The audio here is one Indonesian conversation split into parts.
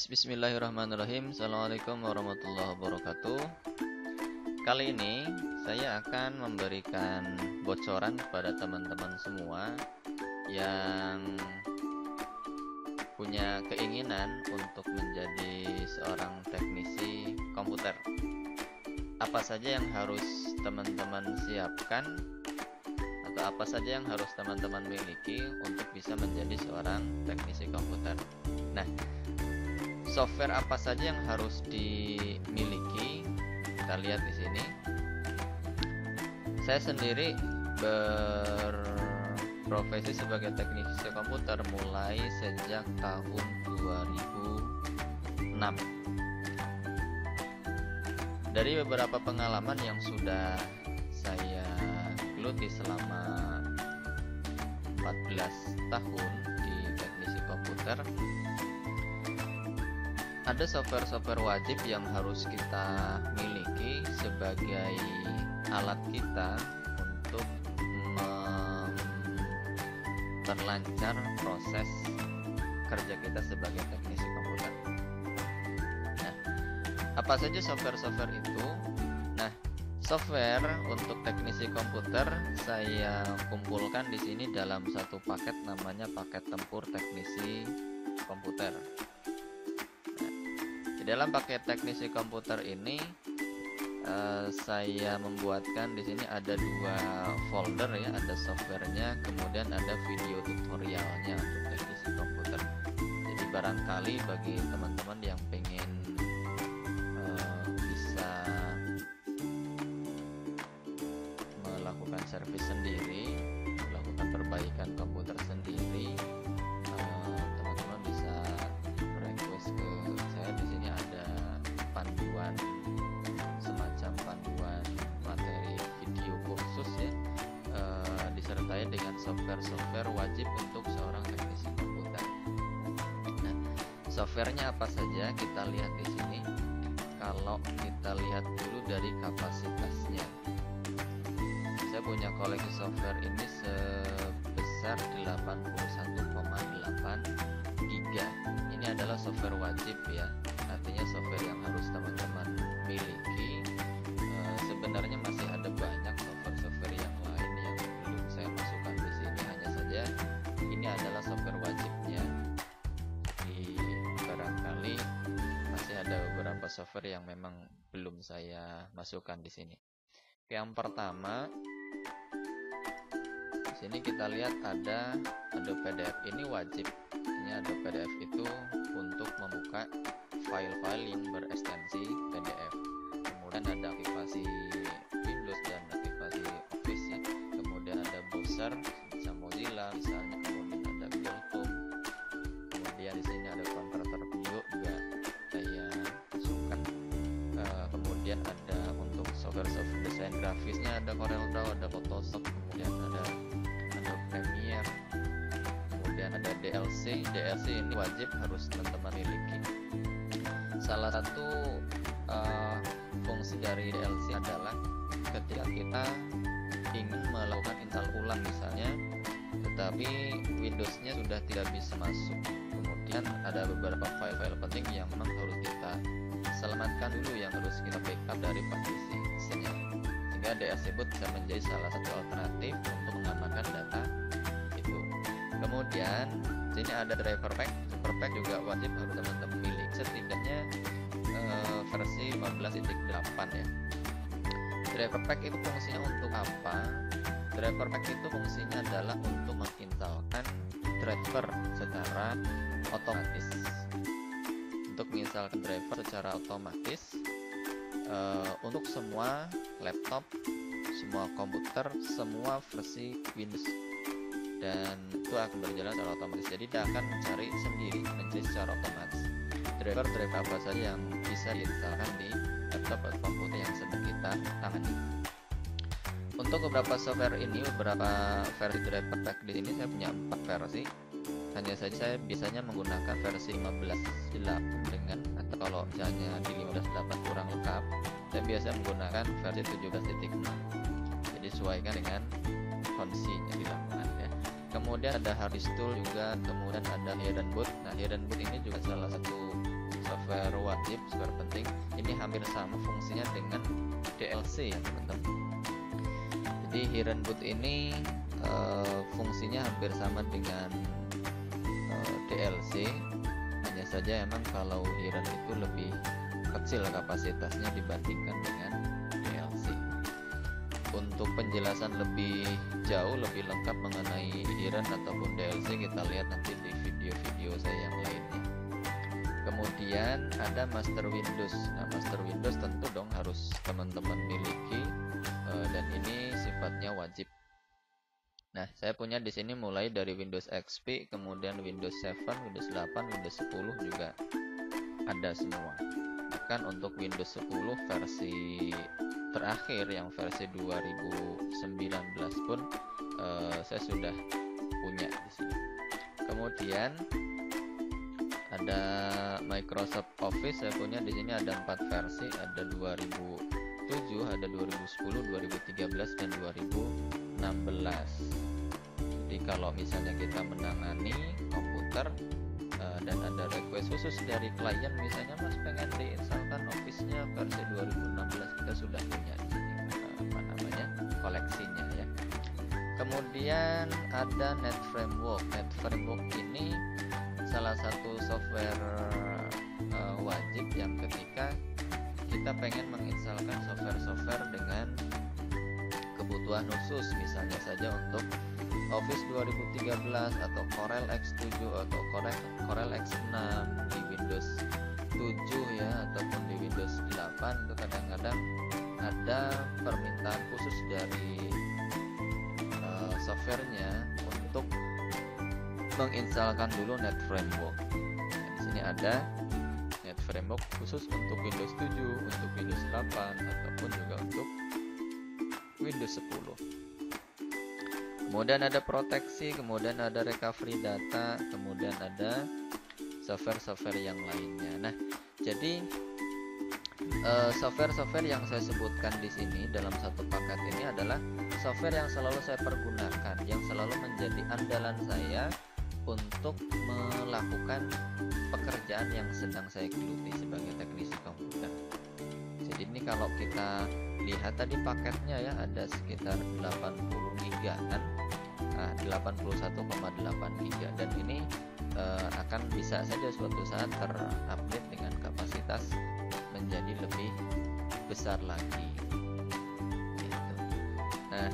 Bismillahirrahmanirrahim. Assalamualaikum warahmatullahi wabarakatuh. Kali ini saya akan memberikan bocoran kepada teman-teman semua yang punya keinginan untuk menjadi seorang teknisi komputer. Apa saja yang harus teman-teman siapkan atau apa saja yang harus teman-teman miliki untuk bisa menjadi seorang teknisi komputer. Nah, software apa saja yang harus dimiliki? Kita lihat di sini. Saya sendiri berprofesi sebagai teknisi komputer mulai sejak tahun 2006. Dari beberapa pengalaman yang sudah saya geluti selama 14 tahun di teknisi komputer, ada software-software wajib yang harus kita miliki sebagai alat kita untuk memperlancar proses kerja kita sebagai teknisi komputer. Nah, apa saja software-software itu? Nah, software untuk teknisi komputer saya kumpulkan di sini dalam satu paket, namanya paket tempur teknisi komputer. Dalam paket teknisi komputer ini saya membuatkan di sini ada dua folder ya, ada softwarenya, kemudian ada video tutorialnya untuk teknisi komputer. Jadi barangkali bagi teman-teman yang pengen bisa melakukan servis sendiri, melakukan perbaikan komputer sendiri, teman-teman bisa request ke saya. Di sini ada panduan, semacam panduan materi video kursus ya, disertai dengan software-software wajib untuk seorang teknisi komputer. Nah, softwarenya apa saja kita lihat di sini. Kalau kita lihat dulu dari kapasitasnya, saya punya koleksi software ini sebesar 81,8 giga. Ini adalah software wajib ya, artinya software yang harus teman-teman miliki. Sebenarnya masih ada banyak software-software yang lain yang belum saya masukkan di sini, hanya saja ini adalah software wajibnya. Jadi barangkali masih ada beberapa software yang memang belum saya masukkan di sini. Yang pertama, di sini kita lihat ada Adobe PDF, ini wajib. Ini Adobe PDF itu untuk membuka file-file yang berekstensi PDF. Kemudian ada aktivasi Windows dan aktivasi Office ya. Kemudian ada browser bisa Mozilla misalnya, kemudian ada Google Chrome. Kemudian di sini ada converter video juga saya masukkan. Kemudian ada untuk software desain grafisnya ada CorelDRAW, ada Photoshop, kemudian ada Premiere. Kemudian ada DLC ini wajib harus teman-teman miliki. Salah satu fungsi dari DLC adalah ketika kita ingin melakukan install ulang misalnya, tetapi Windows-nya sudah tidak bisa masuk. Kemudian ada beberapa file-file penting yang memang harus kita selamatkan dulu, yang harus kita backup dari partisi misalnya, sehingga DLC boot bisa menjadi salah satu alternatif untuk mengamankan data itu. Kemudian sini ada driver pack juga wajib harus teman-teman miliki, setidaknya versi 15.8 ya. Driver pack itu fungsinya untuk apa? Driver pack itu fungsinya adalah untuk menginstalkan driver secara otomatis. Untuk menginstalkan driver secara otomatis untuk semua laptop, semua komputer, semua versi Windows, dan itu akan berjalan secara otomatis. Jadi dia akan mencari sendiri, mencari secara otomatis driver apa saja yang bisa diinstalkan di laptop atau komputer yang sedang kita tangani. Untuk beberapa software ini, beberapa versi driver pack di sini saya punya 4 versi. Hanya saja saya biasanya menggunakan versi 15.8 dengan, atau kalau misalnya di 15.8 kurang lengkap, saya biasa menggunakan versi 17.6. Jadi sesuaikan dengan kondisinya di lapangan ya. Kemudian ada hard disk tool juga, kemudian ada hidden boot. Nah, hidden boot ini juga salah satu software wajib, software penting, ini hampir sama fungsinya dengan DLC ya teman-teman. Jadi Heronboot ini fungsinya hampir sama dengan DLC, hanya saja emang kalau Heron itu lebih kecil kapasitasnya dibandingkan dengan DLC. Untuk penjelasan lebih jauh, lebih lengkap mengenai Heron ataupun DLC, kita lihat nanti di video-video saya yang lainnya. Kemudian ada Master Windows. Nah, Master Windows tentu dong harus teman-teman miliki, dan ini sifatnya wajib. Nah, saya punya di sini mulai dari Windows XP, kemudian Windows 7, Windows 8, Windows 10 juga ada semua. Bahkan untuk Windows 10 versi terakhir yang versi 2019 pun saya sudah punya di sini. Kemudian ada Microsoft Office, saya punya di sini ada 4 versi, ada 2007, ada 2010, 2013 dan 2016. Jadi kalau misalnya kita menangani komputer dan ada request khusus dari klien, misalnya Mas pengen diinstalkan Office-nya versi 2016, kita sudah punya di sini koleksinya ya. Kemudian ada NetFramework. NetFramework ini salah satu software wajib yang ketika kita pengen menginstalkan software-software dengan kebutuhan khusus, misalnya saja untuk Office 2013 atau Corel X7 atau Corel X6 di Windows 7 ya, ataupun di Windows 8, itu kadang-kadang ada permintaan khusus dari softwarenya untuk menginstalkan dulu NetFramework. Nah, di sini ada NetFramework khusus untuk Windows 7, untuk Windows 8 ataupun juga untuk Windows 10. Kemudian ada proteksi, kemudian ada recovery data, kemudian ada software-software yang lainnya. Nah, jadi software-software yang saya sebutkan di sini dalam satu paket ini adalah software yang selalu saya pergunakan, yang selalu menjadi andalan saya untuk melakukan pekerjaan yang sedang saya geluti sebagai teknisi komputer. Jadi ini kalau kita lihat tadi paketnya ya, ada sekitar 80 gigaan, 81,8 giga, dan ini akan bisa saja suatu saat terupdate dengan kapasitas menjadi lebih besar lagi gitu. Nah,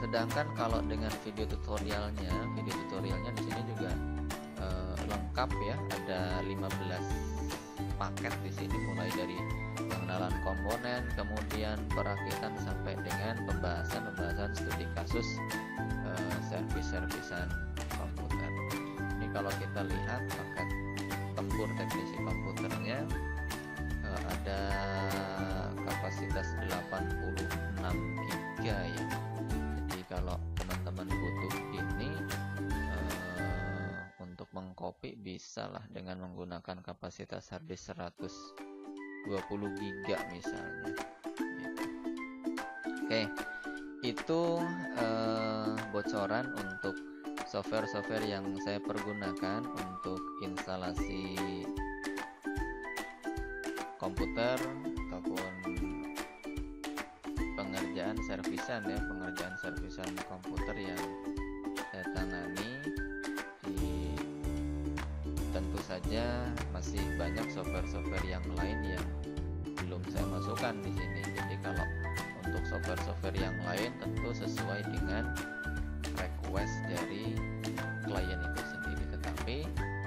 sedangkan kalau dengan video tutorialnya di sini juga lengkap ya, ada 15 paket di sini, mulai dari pengenalan komponen, kemudian perakitan sampai dengan pembahasan studi kasus servis-servisan komputer. Ini kalau kita lihat paket tempur teknisi komputernya ada kapasitas 86 giga ya. Jadi kalau teman-teman butuh ini untuk mengcopy bisa lah dengan menggunakan kapasitas harddisk 120 giga misalnya gitu. Oke, itu bocoran untuk software-software yang saya pergunakan untuk instalasi komputer ataupun pengerjaan servisan komputer yang saya tangani. Tentu saja masih banyak software-software yang lain yang belum saya masukkan di sini. Jadi kalau untuk software-software yang lain tentu sesuai dengan request dari klien itu sendiri. Tetapi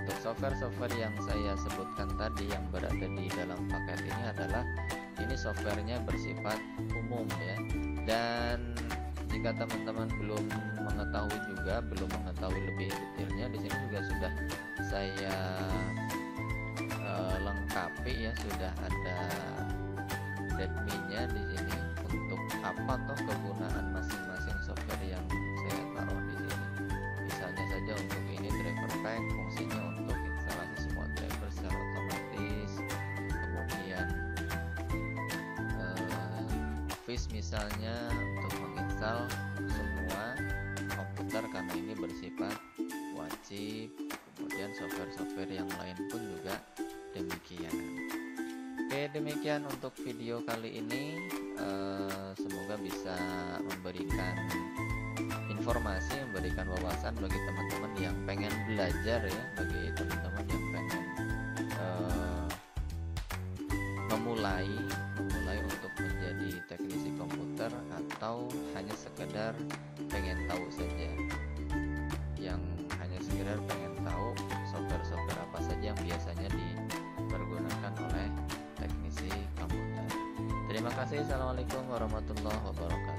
untuk software-software yang saya sebutkan tadi yang berada di dalam paket ini adalah ini softwarenya bersifat umum ya. Dan jika teman-teman belum mengetahui lebih detailnya, di sini juga sudah saya lengkapi ya, sudah ada readme-nya di sini untuk apa toh kegunaan masing-masing software yang saya taruh di sini. Misalnya saja untuk ini driver pack, fungsinya untuk instalasi semua driver secara otomatis. Kemudian Office misalnya untuk menginstal semua komputer karena ini bersifat wajib. Kemudian software-software yang lain pun juga demikian untuk video kali ini. Semoga bisa memberikan informasi, memberikan wawasan bagi teman-teman yang pengen belajar ya, bagi teman-teman yang pengen memulai untuk menjadi teknisi komputer, atau hanya sekedar pengen tahu saja, yang hanya sekedar pengen tahu software-software apa saja yang biasanya dipergunakan oleh teknisi komputer. Terima kasih. Assalamualaikum warahmatullahi wabarakatuh.